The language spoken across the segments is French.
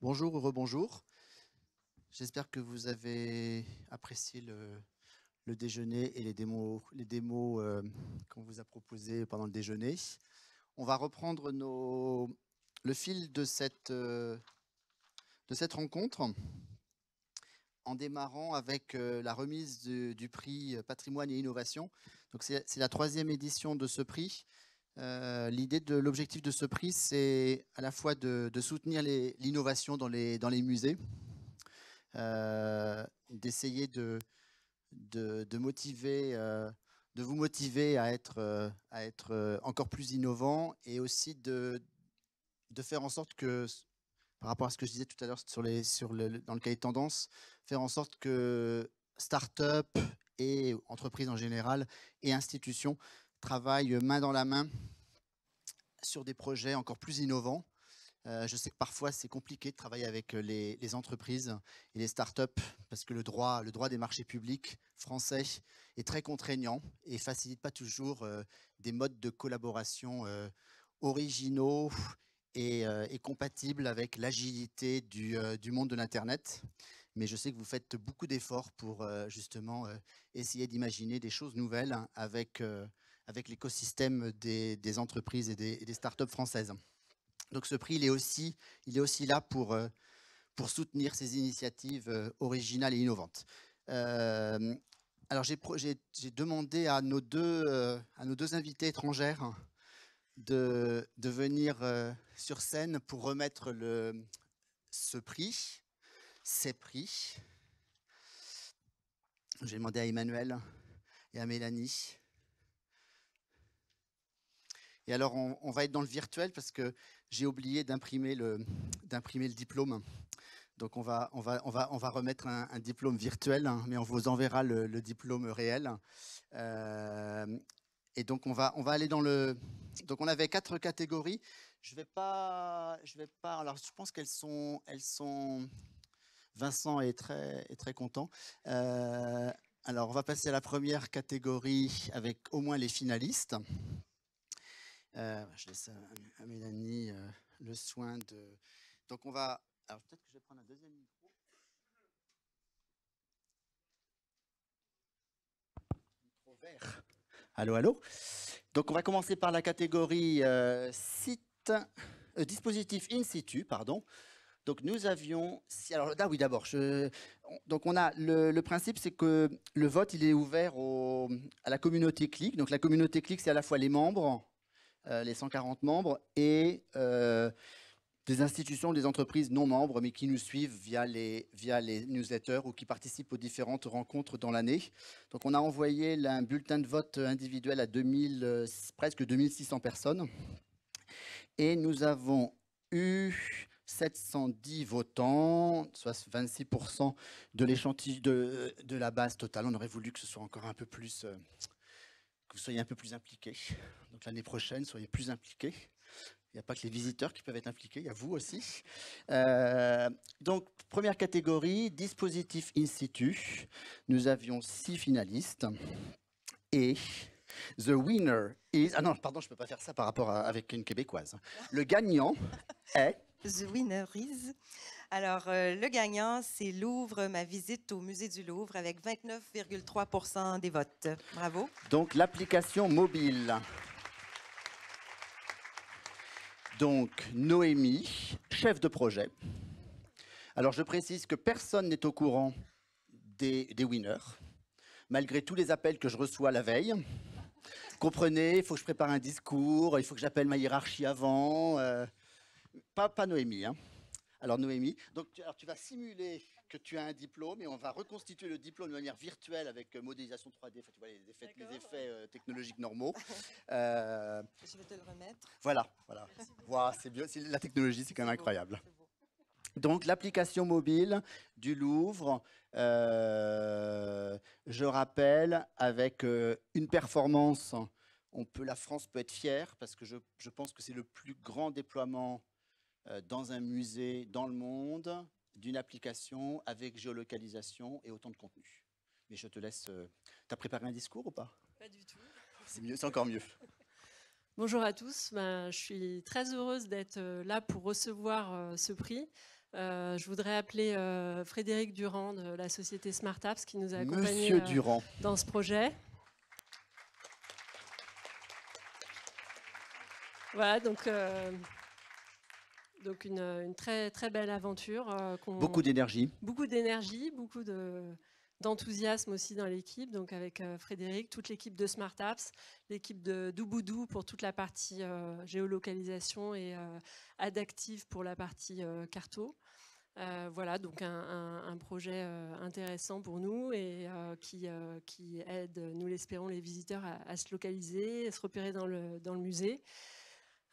Bonjour ou rebonjour. J'espère que vous avez apprécié le déjeuner et les démos qu'on vous a proposées pendant le déjeuner. On va reprendre le fil de cette rencontre en démarrant avec la remise du prix Patrimoine et Innovation. Donc c'est la 3e édition de ce prix. L'objectif de ce prix, c'est à la fois de soutenir l'innovation dans les musées, d'essayer de motiver, de vous motiver à être encore plus innovant et aussi de faire en sorte que, par rapport à ce que je disais tout à l'heure dans le cahier de tendance, faire en sorte que start-up et entreprises en général et institutions travaillent main dans la main sur des projets encore plus innovants. Je sais que parfois, c'est compliqué de travailler avec les entreprises et les startups parce que le droit des marchés publics français est très contraignant et ne facilite pas toujours des modes de collaboration originaux et compatibles avec l'agilité du monde de l'Internet. Mais je sais que vous faites beaucoup d'efforts pour justement essayer d'imaginer des choses nouvelles avec l'écosystème des entreprises et des startups françaises. Donc ce prix, il est aussi là pour soutenir ces initiatives originales et innovantes. Alors j'ai demandé à nos deux invités étrangères de venir sur scène pour remettre ces prix. J'ai demandé à Emmanuel et à Mélanie. Et alors, on va être dans le virtuel parce que j'ai oublié d'imprimer le diplôme. Donc, on va remettre un diplôme virtuel, hein, mais on vous enverra le diplôme réel. Et donc, on va aller dans le... Donc, on avait 4 catégories. Je vais pas... Alors, je pense qu'elles sont... Vincent est très content. Alors, on va passer à la première catégorie avec au moins les finalistes. Je laisse à Mélanie le soin de... Donc on va... Alors peut-être que je vais prendre un deuxième micro. Micro vert. Allô, allô. Donc on va commencer par la catégorie dispositif in situ, pardon. Donc nous avions... Alors oui, d'abord, donc on a le principe, c'est que le vote, il est ouvert à la communauté CLIC. Donc la communauté CLIC, c'est à la fois les membres, les 140 membres, et des institutions, des entreprises non membres, mais qui nous suivent via les newsletters ou qui participent aux différentes rencontres dans l'année. Donc on a envoyé un bulletin de vote individuel à presque 2600 personnes. Et nous avons eu 710 votants, soit 26% de l'échantillon de la base totale. On aurait voulu que ce soit encore un peu plus... que vous soyez un peu plus impliqués. Donc l'année prochaine, soyez plus impliqués. Il n'y a pas que les visiteurs qui peuvent être impliqués, il y a vous aussi. Donc, première catégorie, dispositif in situ. Nous avions 6 finalistes. Et the winner is... Ah non, pardon, je ne peux pas faire ça par rapport avec une québécoise. Le gagnant est... The winner is... Alors, le gagnant, c'est Louvre, ma visite au musée du Louvre, avec 29,3% des votes. Bravo. Donc, l'application mobile. Donc, Noémie, chef de projet. Alors, je précise que personne n'est au courant des winners, malgré tous les appels que je reçois la veille. Comprenez, il faut que je prépare un discours, il faut que j'appelle ma hiérarchie avant. Pas Noémie, hein. Alors Noémie, donc tu vas simuler que tu as un diplôme et on va reconstituer le diplôme de manière virtuelle avec modélisation 3D, enfin, tu vois, les effets technologiques normaux. Je vais te le remettre. Voilà. Wow, c'est bien, la technologie, c'est quand même incroyable. Donc l'application mobile du Louvre, je rappelle, avec une performance, la France peut être fière parce que je pense que c'est le plus grand déploiement dans un musée dans le monde d'une application avec géolocalisation et autant de contenu. Mais je te laisse... T'as préparé un discours ou pas? Pas du tout. C'est mieux, c'est encore mieux. Bonjour à tous, je suis très heureuse d'être là pour recevoir ce prix. Je voudrais appeler Frédéric Durand de la société Smart Apps qui nous a accompagnés Monsieur Durand. dans ce projet. Voilà, donc une très, très belle aventure. Beaucoup d'énergie. Beaucoup d'énergie, beaucoup d'enthousiasme aussi dans l'équipe. Donc avec Frédéric, toute l'équipe de Smart Apps, l'équipe de Douboudou pour toute la partie géolocalisation et Adactive pour la partie carto. Voilà, donc un projet intéressant pour nous et qui aide, nous l'espérons, les visiteurs à se localiser, à se repérer dans le musée.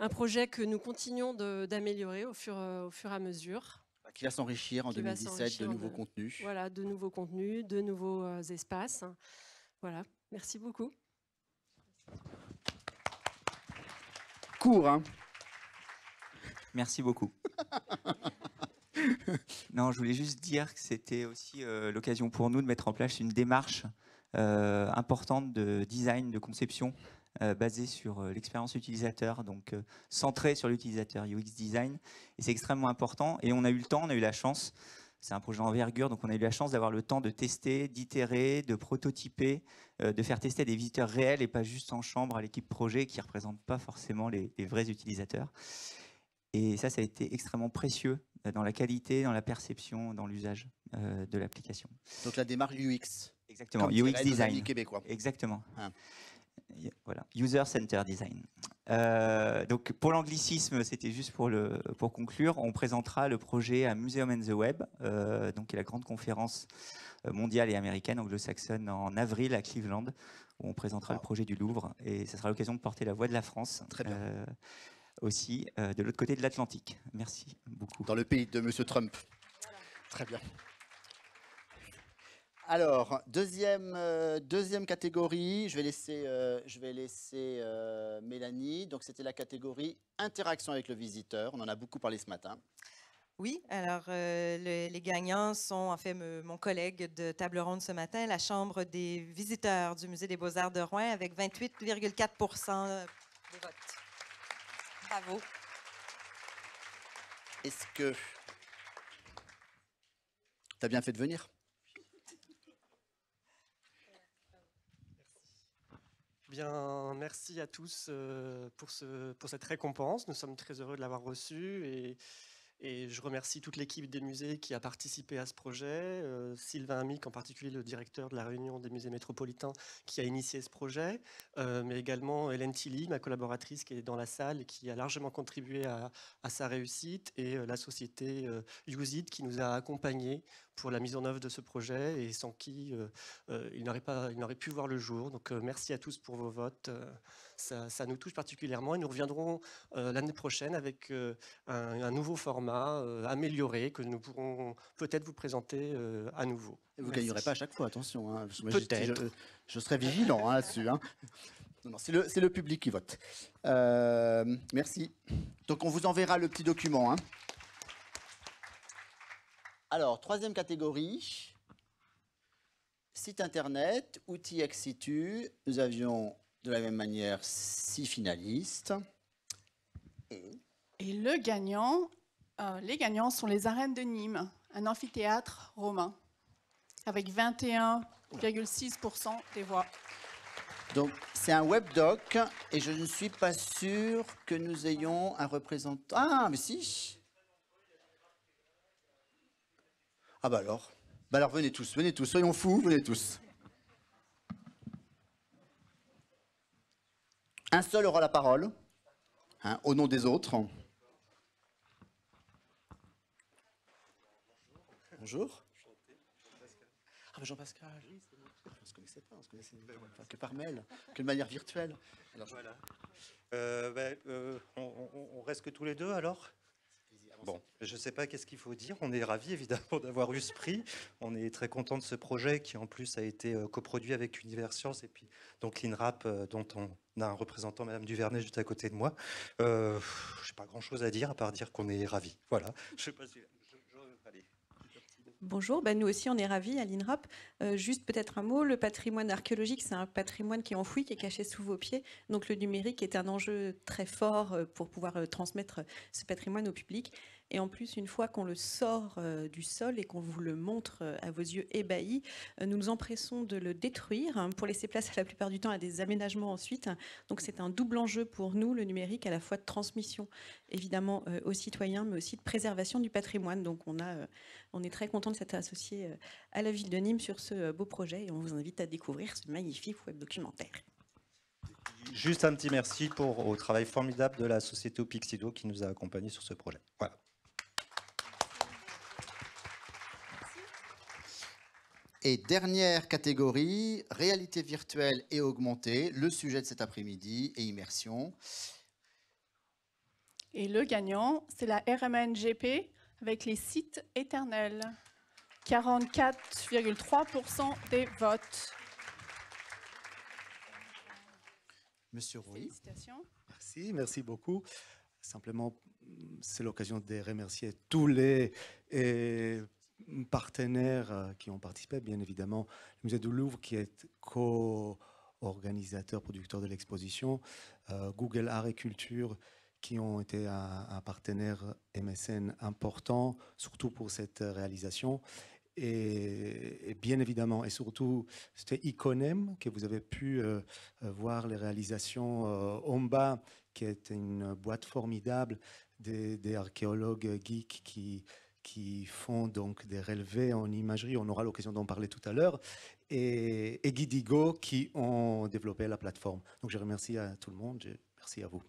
Un projet que nous continuons d'améliorer au fur et à mesure. Qui va s'enrichir en 2017 de nouveaux contenus. Voilà, de nouveaux contenus, de nouveaux espaces. Voilà, merci beaucoup. Court, hein? Merci beaucoup. Non, je voulais juste dire que c'était aussi l'occasion pour nous de mettre en place une démarche importante de design, de conception, basée sur l'expérience utilisateur, donc centrée sur l'utilisateur, UX design. Et c'est extrêmement important. Et on a eu le temps, on a eu la chance. C'est un projet envergure, donc on a eu la chance d'avoir le temps de tester, d'itérer, de prototyper, de faire tester à des visiteurs réels et pas juste en chambre à l'équipe projet qui ne représente pas forcément les vrais utilisateurs. Et ça a été extrêmement précieux dans la qualité, dans la perception, dans l'usage de l'application. Donc la démarche UX. Exactement, comme UX design. Québécois. Exactement. Ah. Voilà, User Center Design. Donc pour l'anglicisme, c'était juste pour conclure, on présentera le projet à Museum and the Web, donc qui est la grande conférence mondiale et américaine anglo-saxonne en avril à Cleveland, où on présentera le projet du Louvre et ça sera l'occasion de porter la voix de la France. Très bien. Aussi de l'autre côté de l'Atlantique. Merci beaucoup. Dans le pays de Monsieur Trump. Voilà. Très bien. Alors, deuxième catégorie, je vais laisser Mélanie. Donc, c'était la catégorie interaction avec le visiteur. On en a beaucoup parlé ce matin. Oui, alors les gagnants sont en fait mon collègue de table ronde ce matin, la Chambre des visiteurs du Musée des Beaux-Arts de Rouen avec 28,4% des votes. Bravo. Est-ce que tu as bien fait de venir? Bien, merci à tous pour cette récompense. Nous sommes très heureux de l'avoir reçue et je remercie toute l'équipe des musées qui a participé à ce projet, Sylvain Amic en particulier, le directeur de la Réunion des musées métropolitains qui a initié ce projet, mais également Hélène Tilly, ma collaboratrice qui est dans la salle et qui a largement contribué à sa réussite, et la société Usit qui nous a accompagnés pour la mise en œuvre de ce projet et sans qui il n'aurait pu voir le jour. Donc merci à tous pour vos votes. Ça nous touche particulièrement et nous reviendrons l'année prochaine avec un nouveau format amélioré que nous pourrons peut-être vous présenter à nouveau. Et vous ne gagnerez pas à chaque fois, attention. Hein, peut-être. Je serai vigilant hein, là-dessus. Hein. Non, c'est le public qui vote. Merci. Donc on vous enverra le petit document. Hein. Alors, troisième catégorie. Site internet, outils ex situ. Nous avions de la même manière 6 finalistes. Et les gagnants sont les arènes de Nîmes, un amphithéâtre romain, avec 21,6% des voix. Donc, c'est un webdoc et je ne suis pas sûr que nous ayons un représentant. Ah, mais si. Ah bah alors. Venez tous, soyons fous, venez tous. Un seul aura la parole, hein, au nom des autres. Bonjour. Ah, mais Jean-Pascal. On ne se connaissait pas, on se connaissait que par mail, que de manière virtuelle. Alors, voilà. On reste que tous les deux alors? Bon, je ne sais pas qu'est-ce qu'il faut dire. On est ravis évidemment d'avoir eu ce prix. On est très content de ce projet qui en plus a été coproduit avec Univers Science et puis donc l'INRAP dont on a un représentant, Madame Duvernay, juste à côté de moi. Je n'ai pas grand-chose à dire à part dire qu'on est ravis. Voilà. Je sais pas si... Allez. Bonjour, nous aussi on est ravis à l'INRAP. Juste peut-être un mot, le patrimoine archéologique, c'est un patrimoine qui est enfoui, qui est caché sous vos pieds. Donc le numérique est un enjeu très fort pour pouvoir transmettre ce patrimoine au public. Et en plus, une fois qu'on le sort du sol et qu'on vous le montre à vos yeux ébahis, nous nous empressons de le détruire pour laisser place la plupart du temps à des aménagements ensuite. Donc c'est un double enjeu pour nous, le numérique, à la fois de transmission évidemment aux citoyens, mais aussi de préservation du patrimoine. Donc on est très content de s'être associé à la ville de Nîmes sur ce beau projet et on vous invite à découvrir ce magnifique web documentaire. Juste un petit merci au travail formidable de la société Opixido qui nous a accompagnés sur ce projet. Voilà. Et dernière catégorie, réalité virtuelle et augmentée, le sujet de cet après-midi et immersion. Et le gagnant, c'est la RMN GP avec les sites éternels. 44,3% des votes. Monsieur Rouy. Félicitations. Merci beaucoup. Simplement, c'est l'occasion de remercier tous les partenaires qui ont participé, bien évidemment. Le Musée du Louvre, qui est co-organisateur, producteur de l'exposition, Google Art et Culture, qui ont été un partenaire MSN important, surtout pour cette réalisation. Et bien évidemment, et surtout, c'était Iconem, que vous avez pu voir les réalisations en bas, qui est une boîte formidable des archéologues geeks qui font donc des relevés en imagerie. On aura l'occasion d'en parler tout à l'heure. Et Guidigo, qui ont développé la plateforme. Donc je remercie à tout le monde. Merci à vous.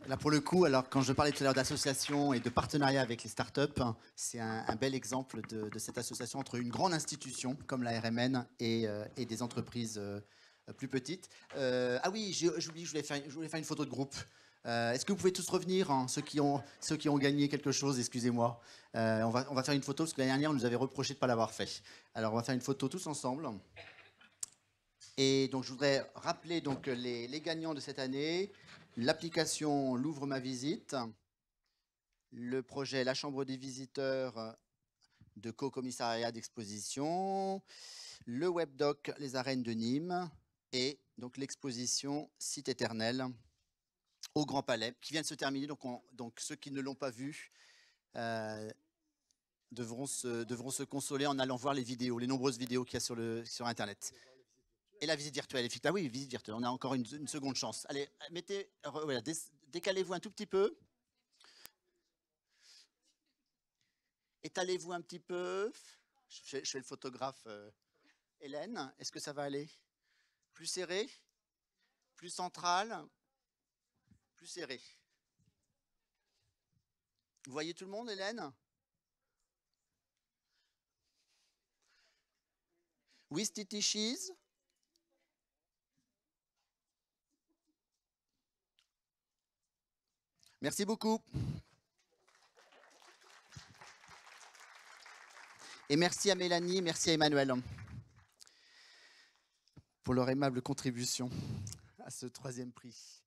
Là, pour le coup, alors quand je parlais tout à l'heure d'association et de partenariat avec les startups, c'est un bel exemple de cette association entre une grande institution comme la RMN et des entreprises plus petites. Ah oui, j'ai oublié, je voulais faire une photo de groupe. Est-ce que vous pouvez tous revenir, hein, ceux qui ont gagné quelque chose, excusez-moi. On va faire une photo, parce que l'année dernière, on nous avait reproché de ne pas l'avoir fait. Alors, on va faire une photo tous ensemble. Et donc, je voudrais rappeler donc, les gagnants de cette année. L'application Louvre ma visite, le projet La Chambre des visiteurs de co-commissariat d'exposition, le webdoc Les arènes de Nîmes et donc l'exposition Site éternel au Grand Palais qui vient de se terminer. Donc ceux qui ne l'ont pas vu devront se consoler en allant voir les vidéos, les nombreuses vidéos qu'il y a sur Internet. Et la visite virtuelle, effectivement. Ah oui, visite virtuelle, on a encore une seconde chance. Allez, voilà, décalez-vous un tout petit peu. Étalez-vous un petit peu. Je fais le photographe Hélène. Est-ce que ça va aller? Plus serré? Plus central? Plus serré? Vous voyez tout le monde, Hélène? With Titi Cheese? Merci beaucoup. Et merci à Mélanie, merci à Emmanuel pour leur aimable contribution à ce 3e prix.